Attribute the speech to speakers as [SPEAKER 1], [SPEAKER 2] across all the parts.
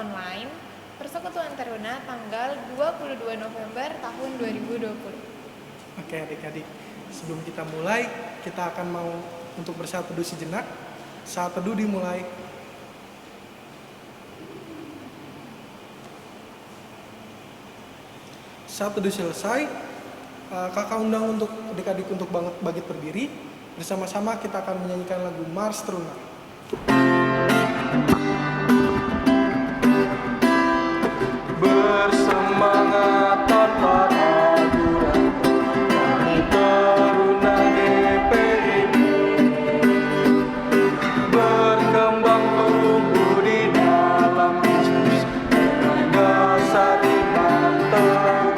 [SPEAKER 1] online Persekutuan Taruna tanggal 22 November tahun 2020.
[SPEAKER 2] Oke adik-adik, sebelum kita mulai, kita akan mau untuk bersaat teduh sejenak. Saat teduh dimulai. Saat teduh selesai, kakak undang untuk adik-adik untuk bangkit berdiri. Bersama-sama kita akan menyanyikan lagu Mars Teruna. Bersemangat tanpa ragu-ragu, kami Taruna GPIB berkembang tumbuh di dalam Kristus dengan dasar iman teguh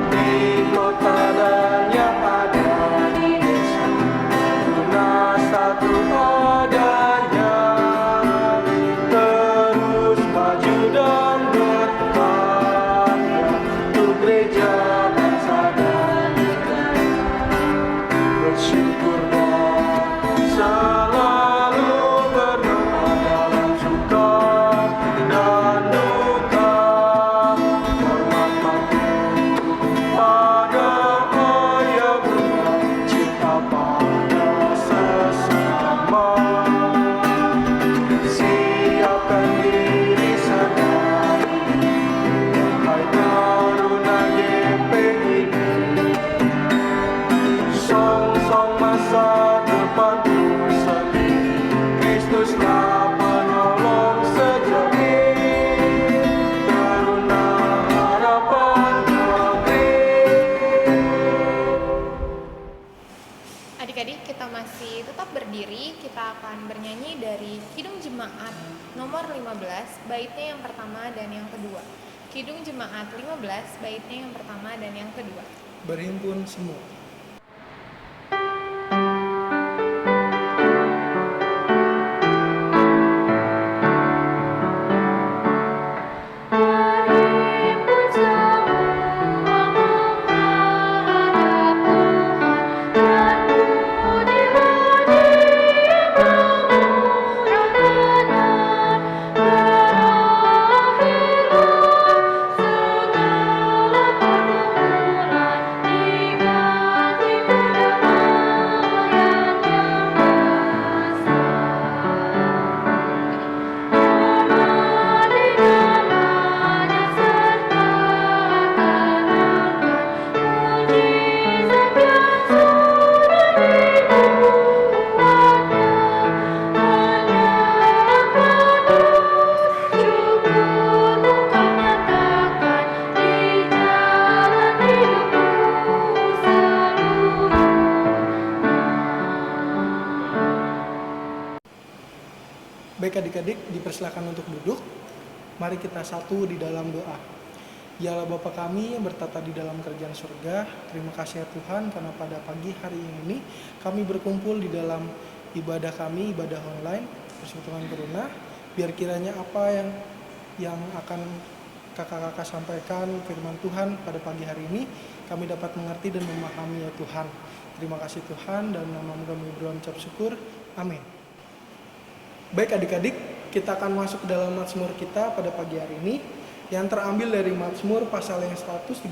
[SPEAKER 2] di kota dan yang ada di desa. Taruna satu adanya, terus maju dan berkarya untuk gereja, bangsa dan negara. Bersyukur dan selalu berdoa dalam suka dan duka. Hormat patuh pada ayah bunda, cinta pada sesama. Siapkan diri sadari, wahai Taruna GPIB. Song-song masa depanku sepi, Kristuslah penolong sejati. Taruna harapan negeri.
[SPEAKER 1] Adik-adik, kita masih tetap berdiri. Kita akan bernyanyi dari Kidung Jemaat nomor 15, baitnya yang pertama dan yang kedua. Kidung Jemaat 15, baitnya yang pertama dan yang kedua.
[SPEAKER 2] Berhimpun semua.
[SPEAKER 3] Berhimpun semua menghadap Tuhan, dan puji-puji murah kenan. Berakhirlah segala pergumulan, diganti kedamaian yang dasar. Hormati namanya serta kenangkan mujizat yang sudah dibuatnya. Hanya yang kudus cukup engkau nyatakan di jalan hidupmu seluruhnya.
[SPEAKER 2] Baik adik-adik, dipersilakan untuk duduk. Mari kita satu di dalam doa. Ya Allah Bapa kami yang bertata di dalam kerajaan surga, terima kasih ya Tuhan karena pada pagi hari ini kami berkumpul di dalam ibadah kami, ibadah online Persekutuan Taruna. Biar kiranya apa yang akan kakak-kakak sampaikan firman Tuhan pada pagi hari ini kami dapat mengerti dan memahami ya Tuhan. Terima kasih Tuhan, dan nama-Mu kami berucap syukur. Amin. Baik adik-adik, kita akan masuk ke dalam Mazmur kita pada pagi hari ini yang terambil dari Mazmur pasal yang 131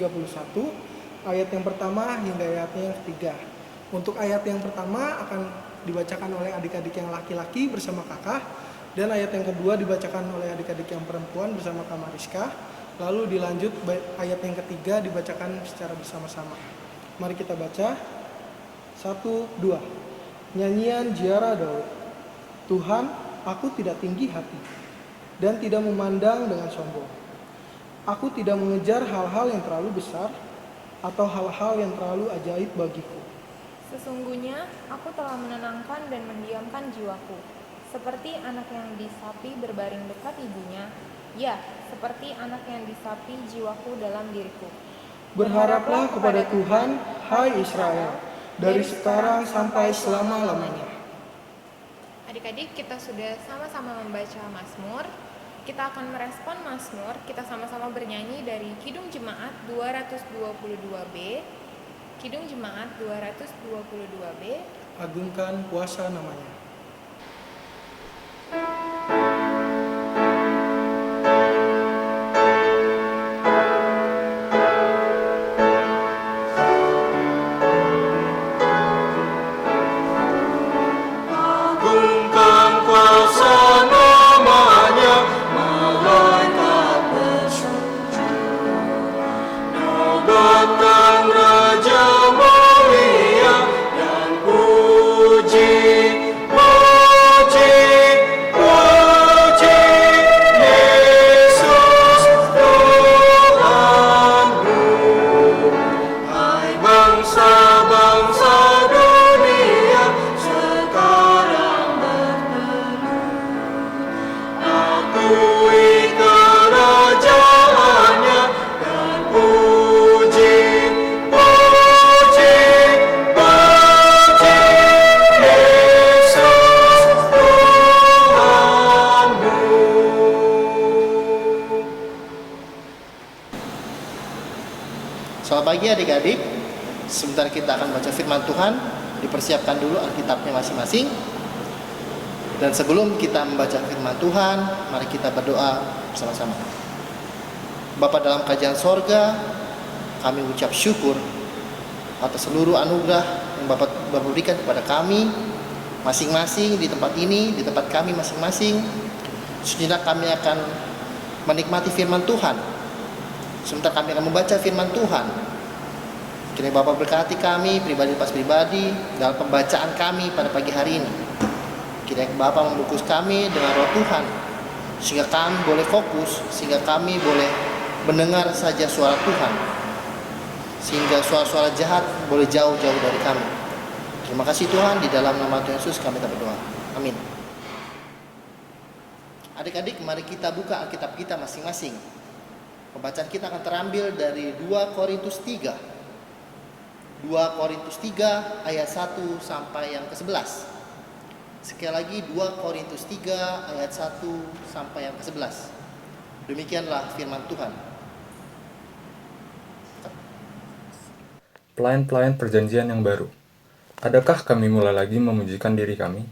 [SPEAKER 2] ayat yang pertama hingga ayatnya yang ketiga. Untuk ayat yang pertama akan dibacakan oleh adik-adik yang laki-laki bersama kakak, dan ayat yang kedua dibacakan oleh adik-adik yang perempuan bersama Kak Mariska. Lalu dilanjut ayat yang ketiga dibacakan secara bersama-sama. Mari kita baca. 1, 2. Nyanyian Ziarah Daud. Tuhan, aku tidak tinggi hati dan tidak memandang dengan sombong. Aku tidak mengejar hal-hal yang terlalu besar atau hal-hal yang terlalu ajaib bagiku.
[SPEAKER 1] Sesungguhnya aku telah menenangkan dan mendiamkan jiwaku, seperti anak yang disapi berbaring dekat ibunya. Ya, seperti anak yang disapi jiwaku dalam diriku.
[SPEAKER 2] Berharaplah kepada Tuhan, hai Israel, dari sekarang sampai selama-lamanya.
[SPEAKER 1] Adik-adik, kita sudah sama-sama membaca Mazmur. Kita akan merespon Mazmur. Kita sama-sama bernyanyi dari Kidung Jemaat 222B. Kidung Jemaat 222B.
[SPEAKER 2] Agungkan kuasa namanya.
[SPEAKER 4] Selamat pagi adik-adik. Sebentar kita akan baca firman Tuhan. Dipersiapkan dulu Alkitabnya masing-masing. Dan sebelum kita membaca firman Tuhan, mari kita berdoa bersama-sama. Bapa dalam kerajaan sorga, kami ucap syukur atas seluruh anugerah yang Bapa berikan kepada kami masing-masing di tempat ini, di tempat kami masing-masing. Sejenak kami akan menikmati firman Tuhan. Sebentar kami akan membaca firman Tuhan. Kiranya Bapak berkati kami pribadi pas pribadi dalam pembacaan kami pada pagi hari ini. Kiranya Bapak membungkus kami dengan roh Tuhan, sehingga kami boleh fokus, sehingga kami boleh mendengar saja suara Tuhan, sehingga suara-suara jahat boleh jauh-jauh dari kami. Terima kasih Tuhan, di dalam nama Tuhan Yesus kami berdoa. Amin. Adik-adik, mari kita buka Alkitab kita masing-masing. Pembacaan kita akan terambil dari 2 Korintus 3. 2 Korintus 3 ayat 1 sampai yang ke-11. Sekali lagi 2 Korintus 3 ayat 1 sampai yang ke-11. Demikianlah firman Tuhan.
[SPEAKER 5] Pelayan-pelayan perjanjian yang baru. Adakah kami mulai lagi memujikan diri kami?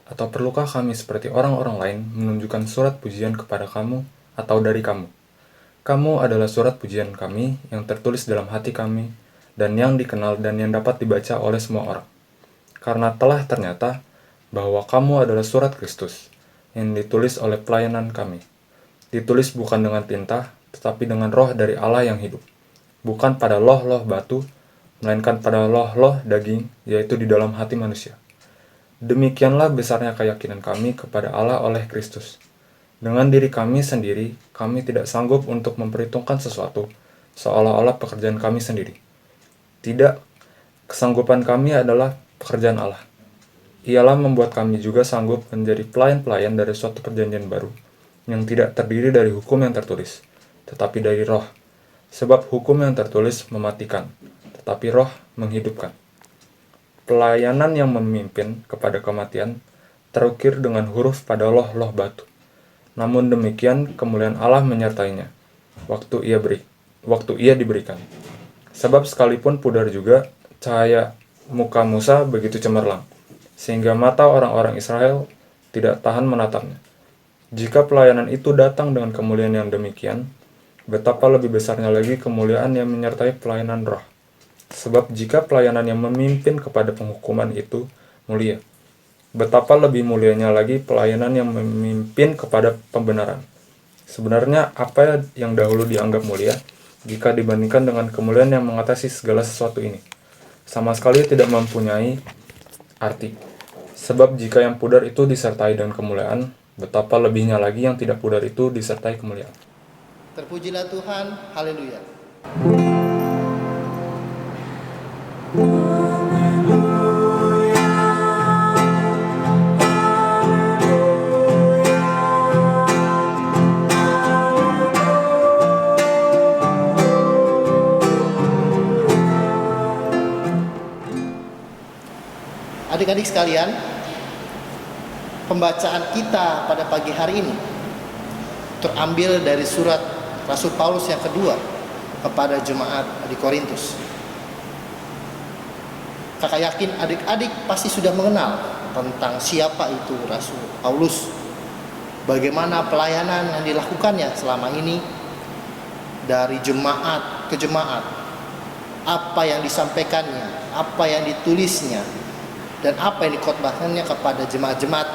[SPEAKER 5] Atau perlukah kami seperti orang-orang lain menunjukkan surat pujian kepada kamu atau dari kamu? Kamu adalah surat pujian kami yang tertulis dalam hati kami dan yang dikenal dan yang dapat dibaca oleh semua orang. Karena telah ternyata bahwa kamu adalah surat Kristus yang ditulis oleh pelayanan kami. Ditulis bukan dengan tinta, tetapi dengan roh dari Allah yang hidup. Bukan pada loh-loh batu, melainkan pada loh-loh daging, yaitu di dalam hati manusia. Demikianlah besarnya keyakinan kami kepada Allah oleh Kristus. Dengan diri kami sendiri, kami tidak sanggup untuk memperhitungkan sesuatu, seolah-olah pekerjaan kami sendiri. Tidak, kesanggupan kami adalah pekerjaan Allah. Ialah membuat kami juga sanggup menjadi pelayan-pelayan dari suatu perjanjian baru, yang tidak terdiri dari hukum yang tertulis, tetapi dari roh. Sebab hukum yang tertulis mematikan, tetapi roh menghidupkan. Pelayanan yang memimpin kepada kematian terukir dengan huruf pada loh-loh batu. Namun demikian kemuliaan Allah menyertainya waktu ia diberikan. Sebab sekalipun pudar juga cahaya muka Musa begitu cemerlang, sehingga mata orang-orang Israel tidak tahan menatapnya. Jika pelayanan itu datang dengan kemuliaan yang demikian, betapa lebih besarnya lagi kemuliaan yang menyertai pelayanan roh. Sebab jika pelayanan yang memimpin kepada penghukuman itu mulia, betapa lebih mulianya lagi pelayanan yang memimpin kepada pembenaran. Sebenarnya apa yang dahulu dianggap mulia, jika dibandingkan dengan kemuliaan yang mengatasi segala sesuatu ini, sama sekali tidak mempunyai arti. Sebab jika yang pudar itu disertai dengan kemuliaan, betapa lebihnya lagi yang tidak pudar itu disertai kemuliaan.
[SPEAKER 4] Terpujilah Tuhan, haleluya. Adik-adik sekalian, pembacaan kita pada pagi hari ini terambil dari surat Rasul Paulus yang kedua kepada jemaat di Korintus. Kakak yakin adik-adik pasti sudah mengenal tentang siapa itu Rasul Paulus, bagaimana pelayanan yang dilakukannya selama ini dari jemaat ke jemaat, apa yang disampaikannya, apa yang ditulisnya, dan apa yang dikhotbahkannya kepada jemaat-jemaat.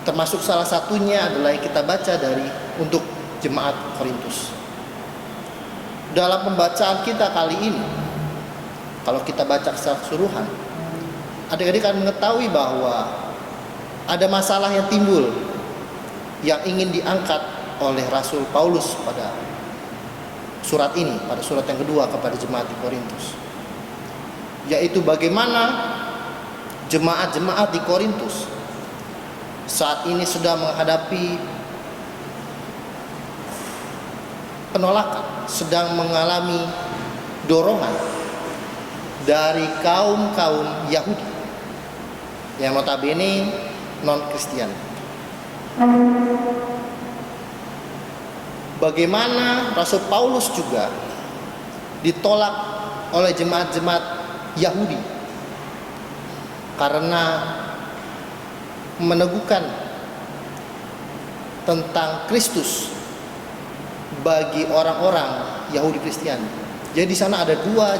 [SPEAKER 4] Termasuk salah satunya adalah yang kita baca dari untuk jemaat Korintus. Dalam pembacaan kita kali ini, kalau kita baca secara keseluruhan, adik-adik akan mengetahui bahwa ada masalah yang timbul yang ingin diangkat oleh Rasul Paulus pada surat ini, pada surat yang kedua kepada jemaat di Korintus, yaitu bagaimana jemaat-jemaat di Korintus saat ini sedang menghadapi penolakan, sedang mengalami dorongan dari kaum-kaum Yahudi yang notabene non-Kristen. Bagaimana Rasul Paulus juga ditolak oleh jemaat-jemaat Yahudi karena meneguhkan tentang Kristus bagi orang-orang Yahudi Kristiani. Jadi di sana ada dua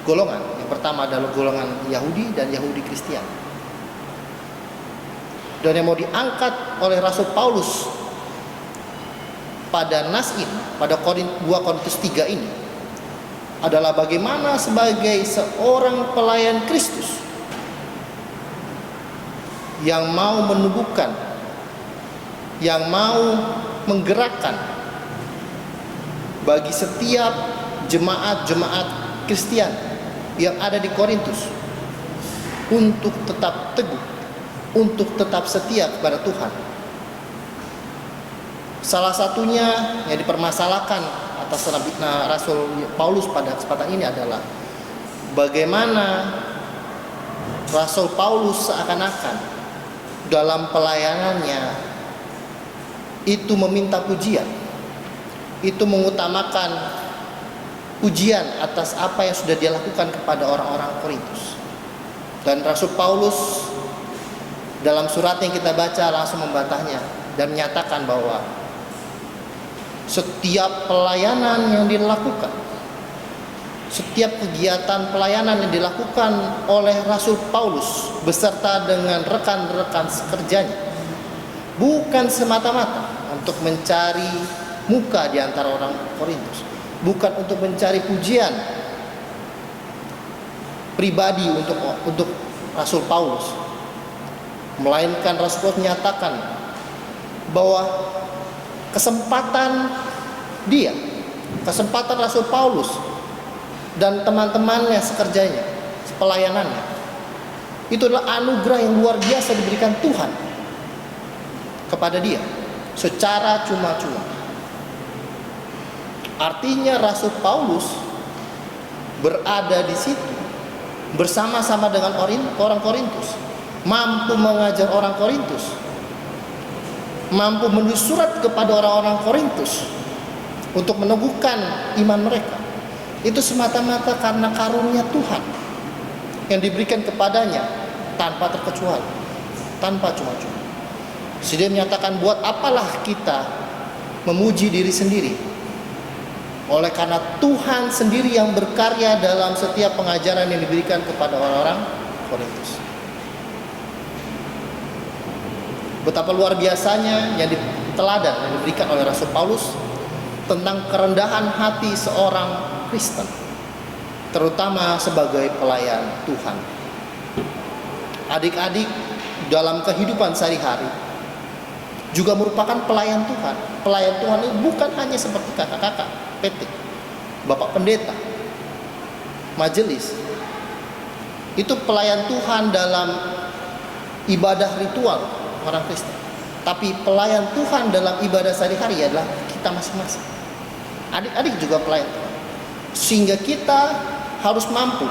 [SPEAKER 4] golongan. Yang pertama adalah golongan Yahudi dan Yahudi Kristiani. Dan yang mau diangkat oleh Rasul Paulus pada nas ini, pada 2 Korintus 3 ini adalah bagaimana sebagai seorang pelayan Kristus yang mau menubuhkan, yang mau menggerakkan bagi setiap jemaat-jemaat Kristen yang ada di Korintus untuk tetap teguh, untuk tetap setia kepada Tuhan. Salah satunya yang dipermasalahkan atas Rasul Paulus pada kesempatan ini adalah bagaimana Rasul Paulus seakan-akan dalam pelayanannya itu meminta pujian, itu mengutamakan pujian atas apa yang sudah dia lakukan kepada orang-orang Korintus. Dan Rasul Paulus dalam surat yang kita baca langsung membantahnya dan menyatakan bahwa setiap pelayanan yang dilakukan, setiap kegiatan pelayanan yang dilakukan oleh Rasul Paulus beserta dengan rekan-rekan sekerjanya bukan semata-mata untuk mencari muka di antara orang Korintus, bukan untuk mencari pujian pribadi untuk Rasul Paulus, melainkan Rasul Paulus menyatakan bahwa kesempatan Rasul Paulus dan teman-temannya sekerjanya, pelayanannya, itu adalah anugerah yang luar biasa diberikan Tuhan kepada dia secara cuma-cuma. Artinya Rasul Paulus berada di situ bersama-sama dengan orang Korintus, mampu mengajar orang Korintus, mampu menulis surat kepada orang-orang Korintus untuk meneguhkan iman mereka. Itu semata-mata karena karunia Tuhan yang diberikan kepadanya tanpa terkecuali, tanpa cuma-cuma. Dia menyatakan, buat apalah kita memuji diri sendiri, oleh karena Tuhan sendiri yang berkarya dalam setiap pengajaran yang diberikan kepada orang-orang Korintus. Betapa luar biasanya yang teladan yang diberikan oleh Rasul Paulus tentang kerendahan hati seorang Kristen, terutama sebagai pelayan Tuhan. Adik-adik dalam kehidupan sehari-hari juga merupakan pelayan Tuhan. Pelayan Tuhan itu bukan hanya seperti kakak-kakak PT, bapak pendeta, majelis. Itu pelayan Tuhan dalam ibadah ritual orang Kristen. Tapi pelayan Tuhan dalam ibadah sehari-hari adalah kita masing-masing. Adik-adik juga pelayan Tuhan. Sehingga kita harus mampu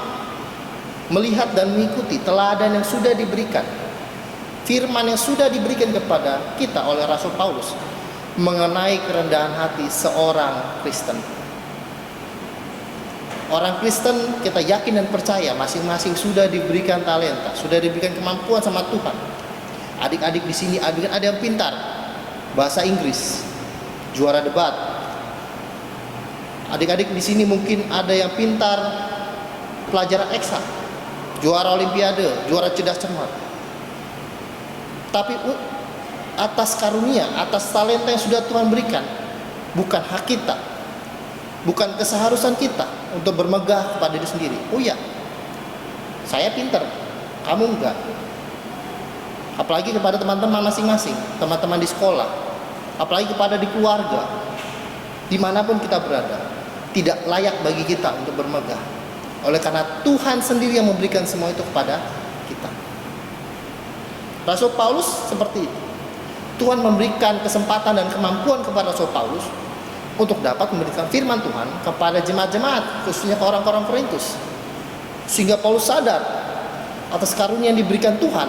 [SPEAKER 4] melihat dan mengikuti teladan yang sudah diberikan, firman yang sudah diberikan kepada kita oleh Rasul Paulus mengenai kerendahan hati seorang Kristen. Orang Kristen kita yakin dan percaya masing-masing sudah diberikan talenta, sudah diberikan kemampuan sama Tuhan. Adik-adik di sini ada yang pintar bahasa Inggris, juara debat. Adik-adik di sini mungkin ada yang pintar pelajaran eksak, juara olimpiade, juara cerdas cermat. Tapi atas karunia, atas talenta yang sudah Tuhan berikan, bukan hak kita, bukan keseharusan kita untuk bermegah kepada diri sendiri. Oh ya, saya pintar, kamu enggak. Apalagi kepada teman-teman masing-masing, teman-teman di sekolah, apalagi kepada di keluarga, dimanapun kita berada, tidak layak bagi kita untuk bermegah. Oleh karena Tuhan sendiri yang memberikan semua itu kepada kita. Rasul Paulus seperti itu. Tuhan memberikan kesempatan dan kemampuan kepada Rasul Paulus untuk dapat memberikan firman Tuhan kepada jemaat-jemaat, khususnya ke orang-orang Korintus. Sehingga Paulus sadar atas karunia yang diberikan Tuhan,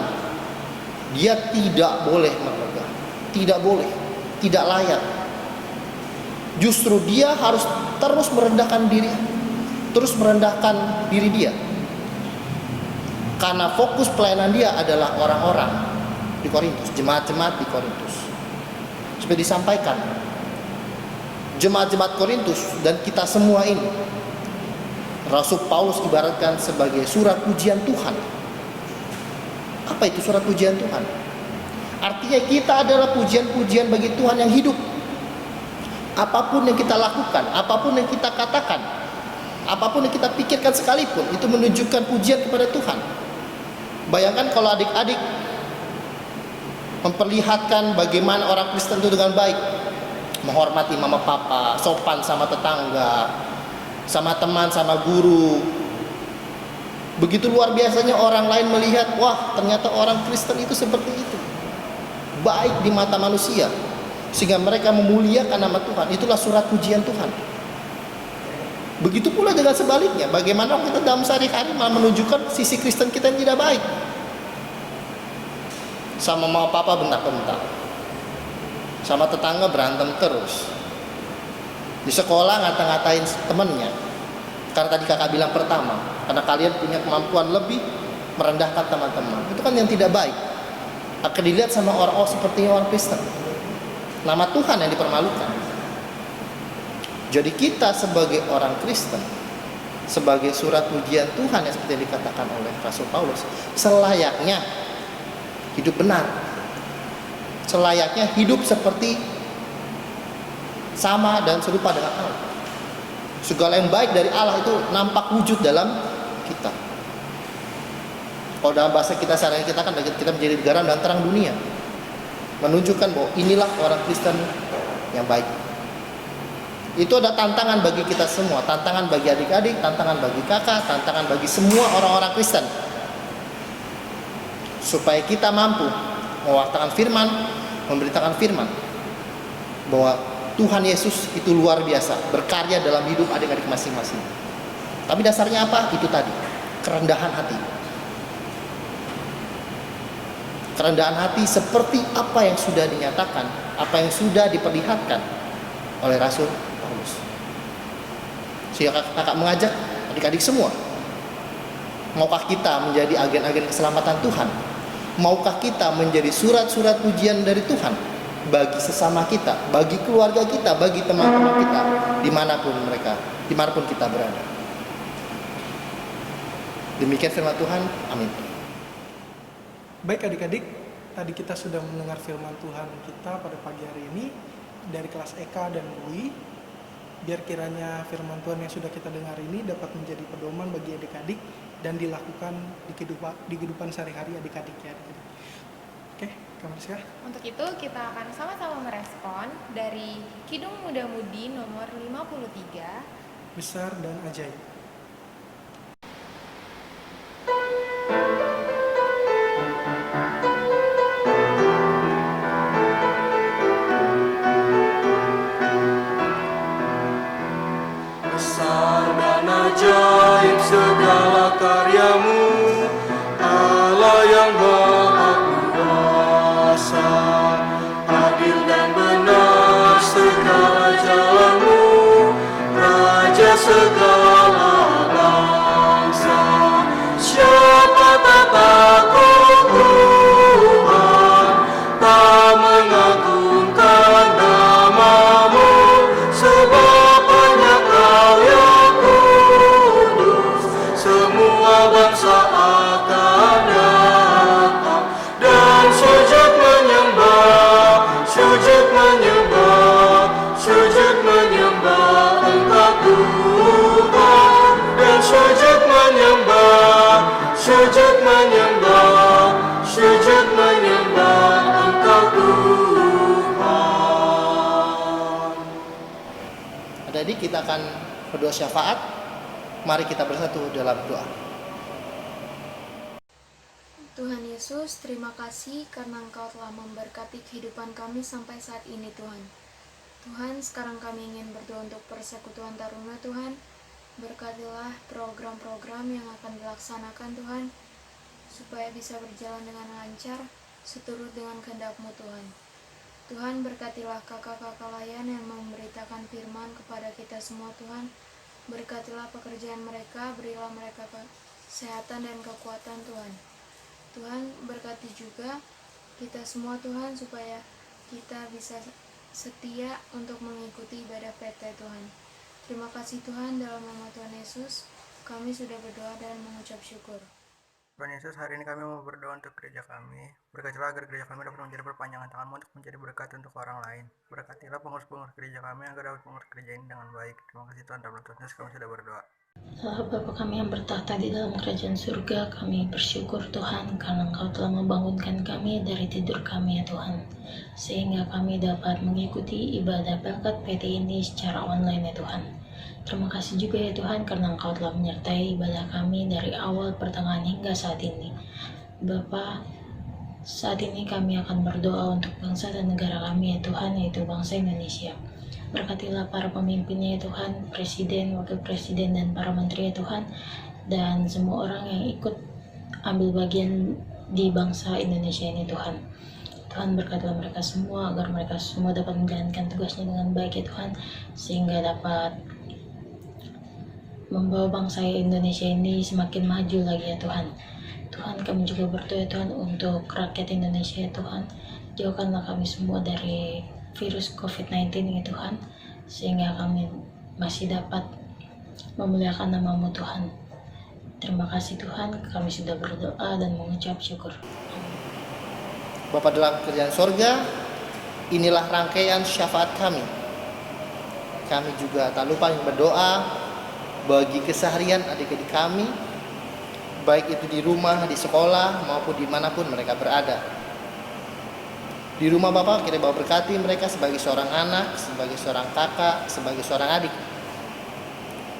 [SPEAKER 4] dia tidak boleh bermegah, tidak boleh, tidak layak. Justru dia harus terus merendahkan diri terus merendahkan diri dia. Karena fokus pelayanan dia adalah orang-orang di Korintus, jemaat-jemaat di Korintus. Supaya disampaikan, jemaat-jemaat Korintus dan kita semua ini, Rasul Paulus ibaratkan sebagai surat pujian Tuhan. Apa itu surat pujian Tuhan? Artinya kita adalah pujian-pujian bagi Tuhan yang hidup. Apapun yang kita lakukan, apapun yang kita katakan, apapun yang kita pikirkan sekalipun, itu menunjukkan pujian kepada Tuhan. Bayangkan kalau adik-adik memperlihatkan bagaimana orang Kristen itu dengan baik, menghormati mama papa, sopan sama tetangga, sama teman, sama guru. Begitu luar biasanya orang lain melihat, wah ternyata orang Kristen itu seperti itu, baik di mata manusia, sehingga mereka memuliakan nama Tuhan. Itulah surat pujian Tuhan. Begitu pula dengan sebaliknya, bagaimana kita dalam sehari-hari malah menunjukkan sisi Kristen kita yang tidak baik. Sama mama papa bentak-bentak, sama tetangga berantem terus, di sekolah ngata-ngatain temennya. Karena tadi kakak bilang pertama, karena kalian punya kemampuan lebih, merendahkan teman-teman. Itu kan yang tidak baik. Akan dilihat sama orang sepertinya orang Kristen, nama Tuhan yang dipermalukan. Jadi kita sebagai orang Kristen, sebagai surat pujian Tuhan yang seperti yang dikatakan oleh Rasul Paulus, selayaknya hidup benar, selayaknya hidup seperti sama dan serupa dengan Allah. Segala yang baik dari Allah itu nampak wujud dalam kita. Kalau dalam bahasa kita sehari kita kan kita menjadi garam dan terang dunia, menunjukkan bahwa inilah orang Kristen yang baik. Itu ada tantangan bagi kita semua, tantangan bagi adik-adik, tantangan bagi kakak, tantangan bagi semua orang-orang Kristen, supaya kita mampu mewartakan firman, memberitakan firman, bahwa Tuhan Yesus itu luar biasa, berkarya dalam hidup adik-adik masing-masing. Tapi dasarnya apa? Itu tadi, kerendahan hati. Kerendahan hati seperti apa yang sudah dinyatakan, apa yang sudah diperlihatkan oleh Rasul Paulus. Sehingga kakak mengajak adik-adik semua, maukah kita menjadi agen-agen keselamatan Tuhan? Maukah kita menjadi surat-surat pujian dari Tuhan bagi sesama kita, bagi keluarga kita, bagi teman-teman kita, dimanapun mereka, dimanapun kita berada. Demikian firman Tuhan, amin.
[SPEAKER 2] Baik adik-adik, tadi kita sudah mendengar firman Tuhan kita pada pagi hari ini dari kelas Eka dan UI. Biar kiranya firman Tuhan yang sudah kita dengar ini dapat menjadi pedoman bagi adik-adik dan dilakukan di kehidupan sehari-hari adik-adik ya adik-adik. Oke, Kamariska.
[SPEAKER 1] Untuk itu kita akan sama-sama merespon dari Kidung Muda Mudi nomor 53.
[SPEAKER 2] Besar dan ajaib.
[SPEAKER 6] Besar dan ajaib segala karyamu, Allah yang maha kuasa. Adil dan benar segala jalanmu, Raja segala bangsa. Siapa tak takut Tuhan, tak mengagungkan namamu, sebab hanya Kau yang kudus. Semua bangsa akan datang dan sujud menyembah, sujud menyembah, sujud menyembah Engkau Tuhan, dan sujud menyembah, sujud menyembah, sujud menyembah Engkau Tuhan.
[SPEAKER 4] Adik-adik, kita akan berdoa syafaat. Mari kita bersatu dalam doa.
[SPEAKER 3] Tuhan Yesus, terima kasih karena Engkau telah memberkati kehidupan kami sampai saat ini Tuhan. Tuhan, sekarang kami ingin berdoa untuk persekutuan taruna Tuhan. Berkatilah program-program yang akan dilaksanakan Tuhan, supaya bisa berjalan dengan lancar, seturut dengan kehendak-Mu Tuhan. Tuhan, berkatilah kakak-kakak layan yang memberitakan firman kepada kita semua Tuhan. Berkatilah pekerjaan mereka, berilah mereka kesehatan dan kekuatan Tuhan. Tuhan berkati juga kita semua Tuhan, supaya kita bisa setia untuk mengikuti ibadah PT Tuhan. Terima kasih Tuhan, dalam nama Tuhan Yesus kami sudah berdoa dan mengucap syukur.
[SPEAKER 7] Tuhan Yesus, hari ini kami mau berdoa untuk gereja kami. Berkatilah agar gereja kami dapat menjadi perpanjangan tangan-Mu untuk menjadi berkat untuk orang lain. Berkatilah pengurus-pengurus gereja kami agar dapat mengurus gereja ini dengan baik. Terima kasih Tuhan, dalam Tuhan Yesus kami sudah berdoa.
[SPEAKER 8] Allah Bapa kami yang bertahta di dalam kerajaan surga, kami bersyukur Tuhan karena Engkau telah membangunkan kami dari tidur kami ya Tuhan, sehingga kami dapat mengikuti ibadah berkat PT ini secara online ya Tuhan. Terima kasih juga ya Tuhan karena Engkau telah menyertai ibadah kami dari awal, pertengahan hingga saat ini. Bapa, saat ini kami akan berdoa untuk bangsa dan negara kami ya Tuhan, yaitu bangsa Indonesia. Berkatilah para pemimpinnya ya Tuhan, presiden, wakil presiden, dan para menteri ya Tuhan, dan semua orang yang ikut ambil bagian di bangsa Indonesia ini Tuhan. Tuhan berkatilah mereka semua agar mereka semua dapat menjalankan tugasnya dengan baik ya Tuhan, sehingga dapat membawa bangsa Indonesia ini semakin maju lagi ya Tuhan. Tuhan, kami juga berdoa Tuhan untuk rakyat Indonesia ya Tuhan. Jauhkanlah kami semua dari virus COVID-19 ya Tuhan, sehingga kami masih dapat memuliakan nama-Mu Tuhan. Terima kasih Tuhan, kami sudah berdoa dan mengucap syukur.
[SPEAKER 4] Bapa dalam kerajaan sorga, inilah rangkaian syafaat kami. Kami juga tak lupa yang berdoa bagi keseharian adik-adik kami, baik itu di rumah, di sekolah, maupun dimanapun mereka berada. Di rumah Bapak, kiranya Bapak berkati mereka sebagai seorang anak, sebagai seorang kakak, sebagai seorang adik,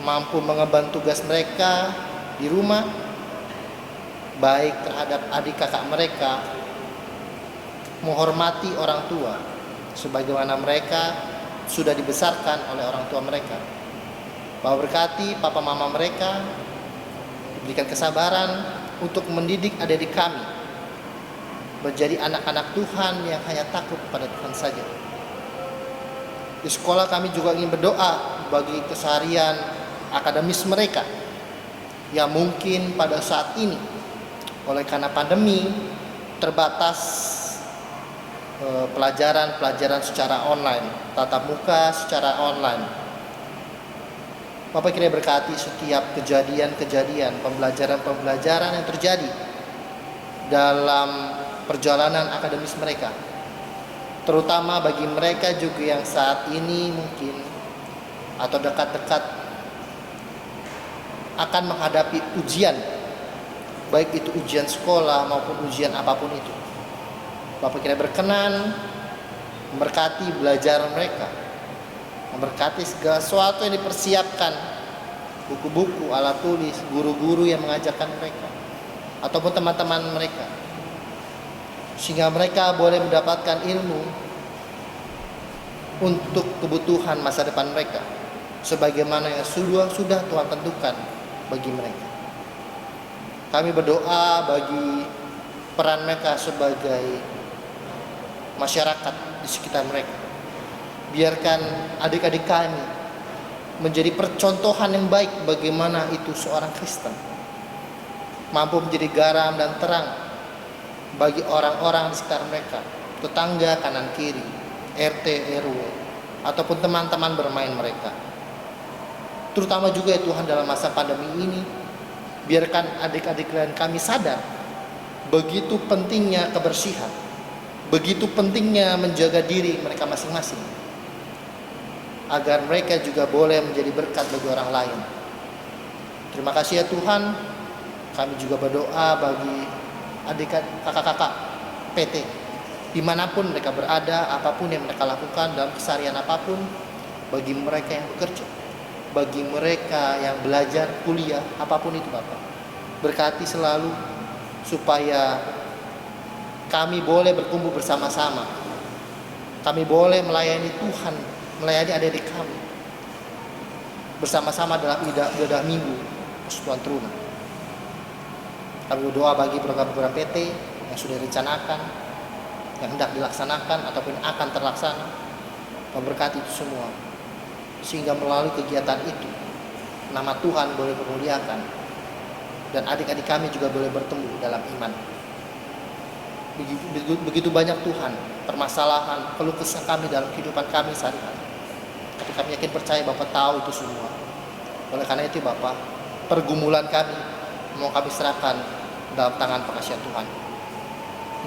[SPEAKER 4] mampu mengemban tugas mereka di rumah, baik terhadap adik kakak mereka, menghormati orang tua sebagaimana mereka sudah dibesarkan oleh orang tua mereka. Bapak berkati papa mama mereka, diberikan kesabaran untuk mendidik adik-adik kami menjadi anak-anak Tuhan yang hanya takut pada Tuhan saja. Di sekolah kami juga ingin berdoa bagi keseharian akademis mereka yang mungkin pada saat ini oleh karena pandemi terbatas pelajaran secara online, tatap muka secara online. Bapak kiranya berkati setiap kejadian-kejadian, pembelajaran yang terjadi dalam perjalanan akademis mereka, terutama bagi mereka juga yang saat ini mungkin atau dekat-dekat akan menghadapi ujian, baik itu ujian sekolah maupun ujian apapun itu. Bapak kiranya berkenan memberkati belajar mereka, memberkati segala sesuatu yang dipersiapkan, buku-buku, alat tulis, guru-guru yang mengajarkan mereka, ataupun teman-teman mereka, sehingga mereka boleh mendapatkan ilmu untuk kebutuhan masa depan mereka, sebagaimana yang sudah Tuhan tentukan bagi mereka. Kami berdoa bagi peran mereka sebagai masyarakat di sekitar mereka. Biarkan adik-adik kami menjadi percontohan yang baik bagaimana itu seorang Kristen, mampu menjadi garam dan terang bagi orang-orang di sekitar mereka, tetangga kanan kiri, RT, RW, ataupun teman-teman bermain mereka. Terutama juga ya Tuhan, dalam masa pandemi ini, biarkan adik-adik dan kami sadar begitu pentingnya kebersihan, begitu pentingnya menjaga diri mereka masing-masing, agar mereka juga boleh menjadi berkat bagi orang lain. Terima kasih ya Tuhan. Kami juga berdoa bagi adik kakak-kakak PT dimanapun mereka berada, apapun yang mereka lakukan dalam keseharian apapun, bagi mereka yang bekerja, bagi mereka yang belajar, kuliah, apapun itu Bapak, berkati selalu supaya kami boleh berkumpul bersama-sama, kami boleh melayani Tuhan, melayani adik-adik kami bersama-sama dalam ibadah minggu persekutuan teruna. Kami berdoa bagi program-program PT yang sudah direncanakan, yang hendak dilaksanakan ataupun akan terlaksana. Memberkati itu semua, sehingga melalui kegiatan itu nama Tuhan boleh dimuliakan, dan adik-adik kami juga boleh bertumbuh dalam iman. Begitu banyak Tuhan permasalahan, keluh kesah kami dalam kehidupan kami sehari-hari. Tapi kami yakin percaya Bapak tahu itu semua. Oleh karena itu Bapak, pergumulan kami mau kami serahkan dalam tangan pengasihan Tuhan.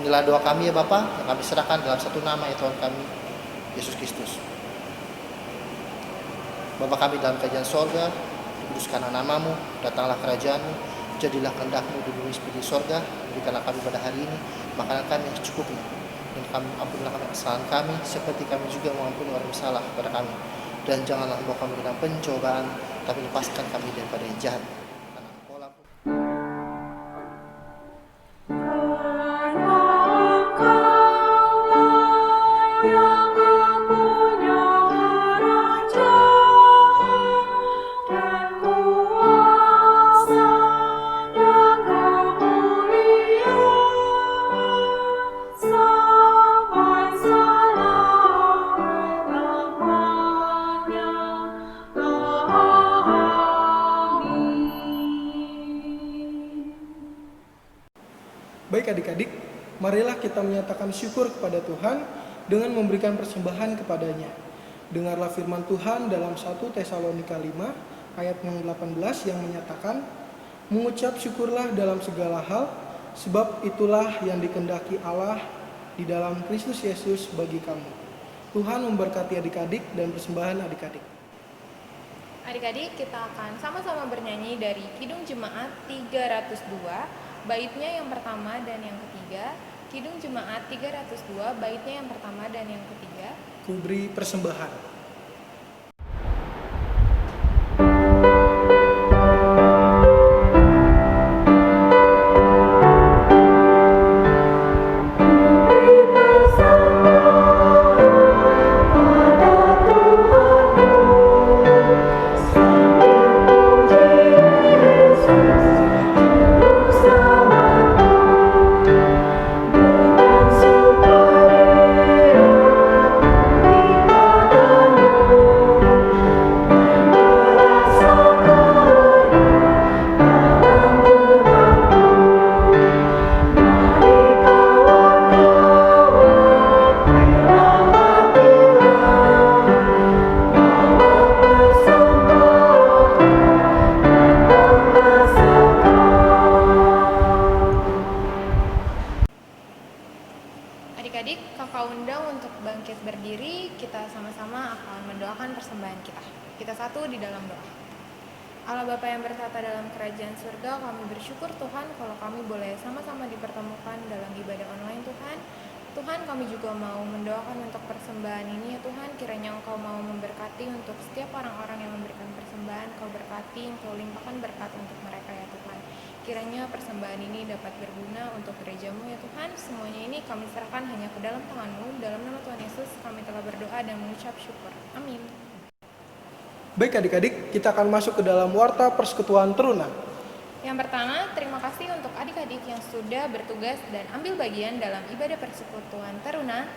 [SPEAKER 4] Inilah doa kami ya Bapak, yang kami serahkan dalam satu nama ya Tuhan kami, Yesus Kristus. Bapa kami dalam kerajaan sorga, dikuduskanlah namamu, datanglah kerajaanmu, jadilah kehendak-mu di bumi seperti di sorga. Berikanlah kami pada hari ini makanan kami yang secukupnya, dan kami ampunilah kami kesalahan kami, seperti kami juga mengampuni orang bersalah kepada kami. Dan janganlah membawa kami ke dalam pencobaan, tapi lepaskan kami daripada yang jahat. Karena Engkau-lah
[SPEAKER 2] Baik adik-adik, marilah kita menyatakan syukur kepada Tuhan dengan memberikan persembahan kepadanya. Dengarlah firman Tuhan dalam 1 Tesalonika 5 ayat yang 18 yang menyatakan, mengucap syukurlah dalam segala hal, sebab itulah yang dikehendaki Allah di dalam Kristus Yesus bagi kamu. Tuhan memberkati adik-adik dan persembahan adik-adik.
[SPEAKER 1] Adik-adik, kita akan sama-sama bernyanyi dari Kidung Jemaat 302, baitnya yang pertama dan yang ketiga. Kidung Jemaat 302, baitnya yang pertama dan yang ketiga.
[SPEAKER 2] Ku beri persembahan.
[SPEAKER 1] Adik-adik, kakak undang untuk bangkit berdiri, kita sama-sama akan mendoakan persembahan kita. Kita satu di dalam doa. Allah Bapa yang bertata dalam kerajaan surga, kami bersyukur Tuhan kalau kami boleh sama-sama dipertemukan dalam ibadah online Tuhan. Tuhan, kami juga mau mendoakan untuk persembahan ini ya Tuhan, kiranya Engkau mau memberkati untuk setiap orang-orang yang memberikan persembahan, Engkau berkati, Engkau limpahkan berkat untuk mereka ya Tuhan. Kiranya persembahan ini dapat berguna untuk gerejamu ya Tuhan. Semuanya ini kami serahkan hanya ke dalam tangan-Mu. Dalam nama Tuhan Yesus kami telah berdoa dan mengucap syukur. Amin.
[SPEAKER 2] Baik adik-adik, kita akan masuk ke dalam warta persekutuan teruna.
[SPEAKER 1] Yang pertama, terima kasih untuk adik-adik yang sudah bertugas dan ambil bagian dalam ibadah persekutuan teruna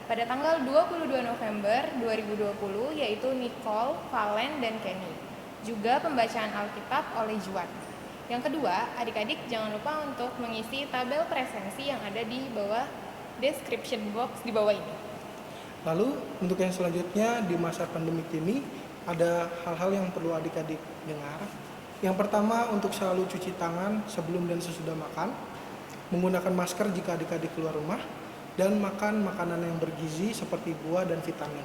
[SPEAKER 1] pada tanggal 22 November 2020, yaitu Nicole, Valen, dan Kenny. Juga pembacaan Alkitab oleh Juan. Yang kedua, adik-adik jangan lupa untuk mengisi tabel presensi yang ada di bawah description box di bawah ini.
[SPEAKER 2] Lalu untuk yang selanjutnya di masa pandemik ini ada hal-hal yang perlu adik-adik dengar. Yang pertama, untuk selalu cuci tangan sebelum dan sesudah makan, menggunakan masker jika adik-adik keluar rumah, dan makan makanan yang bergizi seperti buah dan vitamin.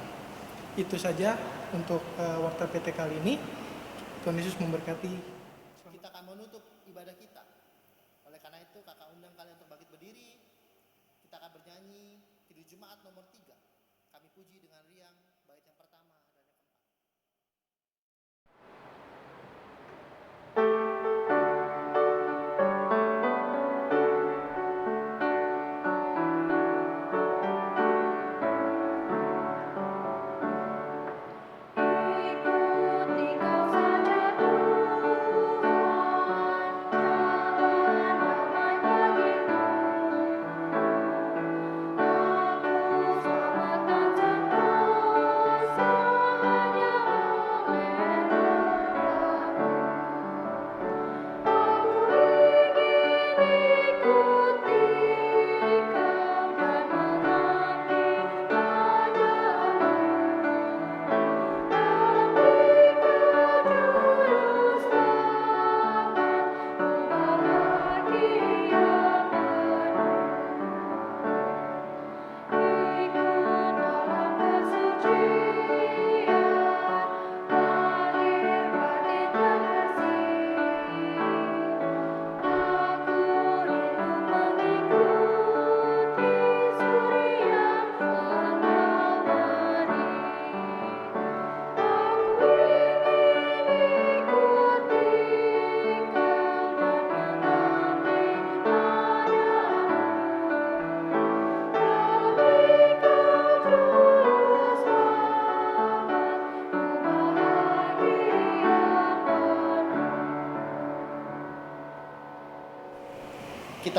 [SPEAKER 2] Itu saja untuk warta PT kali ini. Tuhan Yesus memberkati.
[SPEAKER 4] kita akan menutup ibadah kita. Oleh karena itu kakak undang kalian untuk bangkit berdiri. Kita akan bernyanyi Kidung Jemaat nomor 3. Kami puji dengan riang bait yang pertama dan yang keempat.
[SPEAKER 3] Aku selamatkan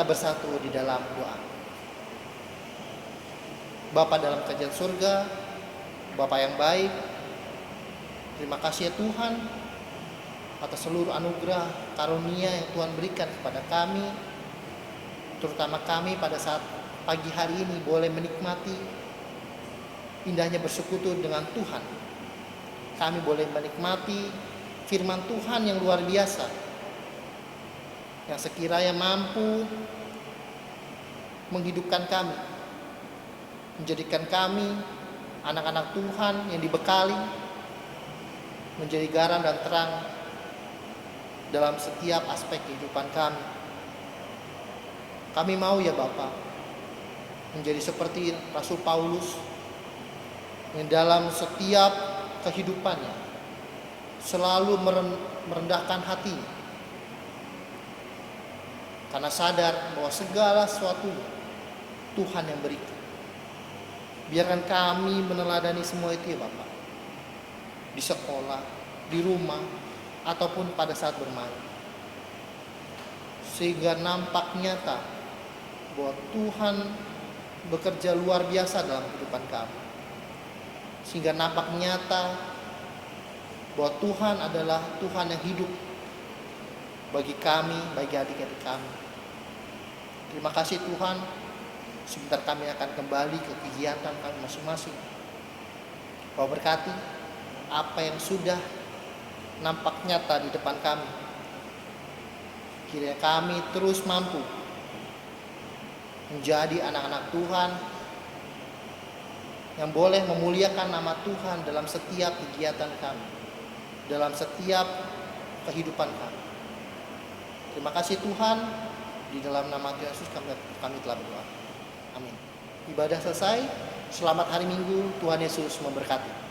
[SPEAKER 4] kita bersatu di dalam doa. Bapa dalam kerajaan surga, Bapa yang baik, terima kasih ya Tuhan atas seluruh anugerah karunia yang Tuhan berikan kepada kami, terutama kami pada saat pagi hari ini boleh menikmati indahnya bersekutu dengan Tuhan. Kami boleh menikmati firman Tuhan yang luar biasa, yang sekiranya mampu menghidupkan kami, menjadikan kami anak-anak Tuhan yang dibekali menjadi garam dan terang dalam setiap aspek kehidupan kami. Kami mau ya Bapa menjadi seperti Rasul Paulus yang dalam setiap kehidupannya selalu merendahkan hatinya, karena sadar bahwa segala sesuatu Tuhan yang berikan. Biarkan kami meneladani semua itu ya Bapak, di sekolah, di rumah, ataupun pada saat bermain, sehingga nampak nyata bahwa Tuhan bekerja luar biasa dalam kehidupan kami, sehingga nampak nyata bahwa Tuhan adalah Tuhan yang hidup bagi kami, bagi adik-adik kami. Terima kasih Tuhan. Sebentar kami akan kembali ke kegiatan kami masing-masing. Kau berkati apa yang sudah nampak nyata di depan kami. Kiranya kami terus mampu menjadi anak-anak Tuhan yang boleh memuliakan nama Tuhan dalam setiap kegiatan kami, dalam setiap kehidupan kami. Terima kasih Tuhan, di dalam nama Tuhan Yesus kami telah berdoa. Amin. Ibadah selesai. Selamat hari Minggu. Tuhan Yesus memberkati.